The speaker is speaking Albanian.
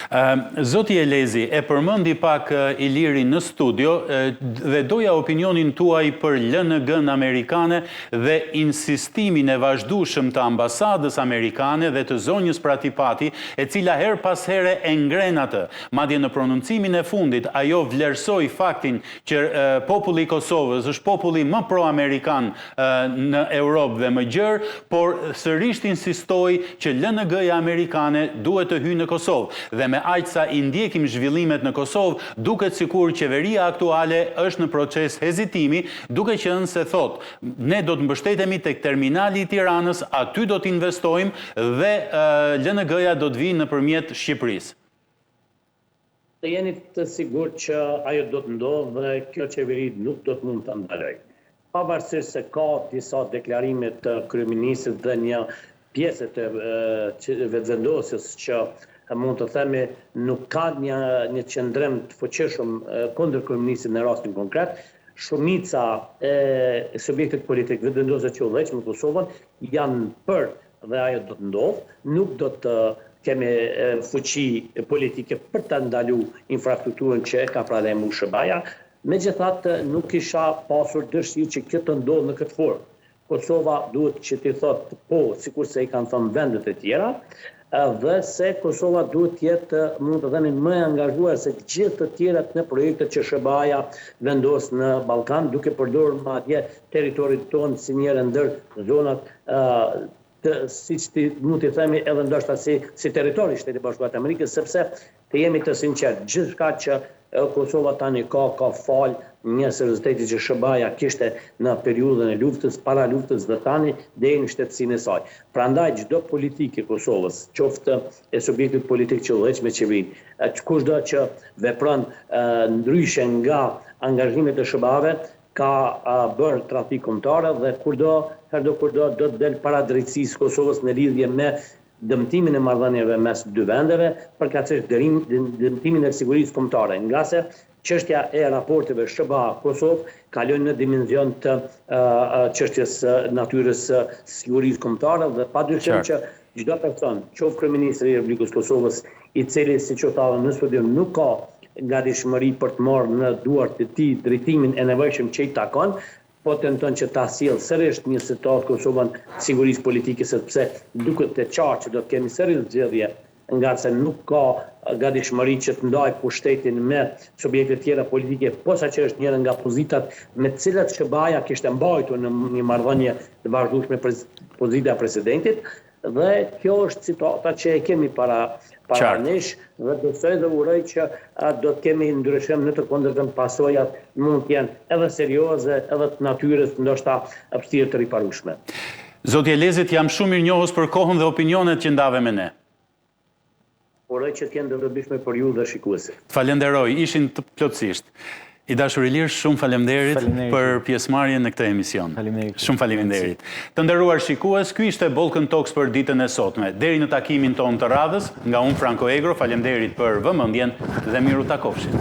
Zoti Elezi, e përmendi pak Iliri në studio dhe doja opinionin tuaj për LNG-n amerikane dhe insistimin e vazhdueshëm të ambasadës amerikane dhe të zonjës Pratipati, e cila her pas here e ngren atë. Madje në prononcimin e fundit, ajo vlerësoi faktin që populli i Kosovës është populli më pro-amerikan në Europë dhe më gjerë, por sërish insistoi që LNG-ja amerikane duhet të hyjë në Kosovë. Dhe me aq sa i ndjekim zhvillimet në Kosovë, duket sikur qeveria aktuale është në proces hezitimi, duke qenë se thot, ne do të mbështetemi tek terminali i Tiranës, aty do të investojmë dhe LNG-ja do të vijë nëpërmjet Shqipërisë. Të jeni të sigurt që ajo do të ndodhë dhe kjo qeveri nuk do të mund të ndaloj. Pavarësisht se ka disa deklarime të kryeministit dhe një pjesë të vetëvendosjes që mund të themi nuk ka një qëndrim të fuqishëm kundër kryeministit në rastin konkret, shumica e subjektit politik vetëvendosjes që udhëheqin në Kosovën janë për dhe ajo do të ndodhë, nuk do të kemi fuqi politike për të ndalu infrastrukturën që e ka pralemu Shëbaja, megjithatë nuk isha pasur dëshirë që kjo të ndodhë në këtë formë. Kosova duhet që t'i thotë po, sikur se i kanë thënë vendet e tjera, dhe se Kosova duhet të jetë, mund të themi, më e angazhuar se gjithë të tjerat në projektet që Shëbaja vendos në Ballkan, duke përdorur madje territorin tonë si njëra ndër zonat siç mund të themi edhe ndoshta si territori i Shtetit Bashkuar të Amerikës, sepse të jemi të sinqertë, gjithçka që Kosova tani ka fal një serioziteti që Shëbaja kishte në periudhën e luftës, para luftës dhe tani deri në shtetësinë e saj. Prandaj çdo politikë e Kosovës, qoftë e subjektit politik që udhëheq me qeverinë, kushdo që vepron ndryshe nga angazhimet e Shëbave, ka bërë trafik kombëtar dhe kurdo do të del para drejtësisë Kosovës në lidhje me dëmtimin e marrëdhënieve mes dy vendeve, përkatësisht dëmtimin e sigurisë kombëtare, nga se çështja e raporteve Shëba-Kosovë kalon në dimension të çështjes natyrës sigurisë kombëtare dhe padyshim që çdo person, qoftë kryeministri i Republikës Kosovës, i cili siç u tha në studim nuk ka gatishmëri për të marrë në duart e tij drejtimin e nevojshëm që i takon, po tenton që ta sjellë sërish një situatë Kosovën sigurisë politike, sepse duket të qartë që do të kemi sërish zgjedhje, nga se nuk ka gatishmëri që të ndaj pushtetin me subjekte tjera politike, posa që është njëra nga pozitat me të cilat Shëbaja kishte mbajtur në një marrëdhënie të vazhdueshme pozita e presidentit, dhe kjo është situata që e kemi para nesh dhe besoj dhe uroj që do të kemi ndryshim në të kundërtën, pasojat mund të jenë edhe serioze, edhe të natyrës, ndoshta vështirë të riparueshme. Zoti Elezit, jam shumë mirënjohës për kohën dhe opinionet që ndave me ne. Uroj që të jenë të dobishme për ju dhe shikuesit. Falenderoj, ishin të plotësisht. I dashur Ilir, shumë faleminderit për pjesëmarrjen në këtë emision. Shumë faleminderit. Të nderuar shikues, ky ishte Ballkan Talks për ditën e sotme. Deri në takimin tonë të radhës, nga unë Franco Egro, faleminderit për vëmendjen dhe miru takofshim.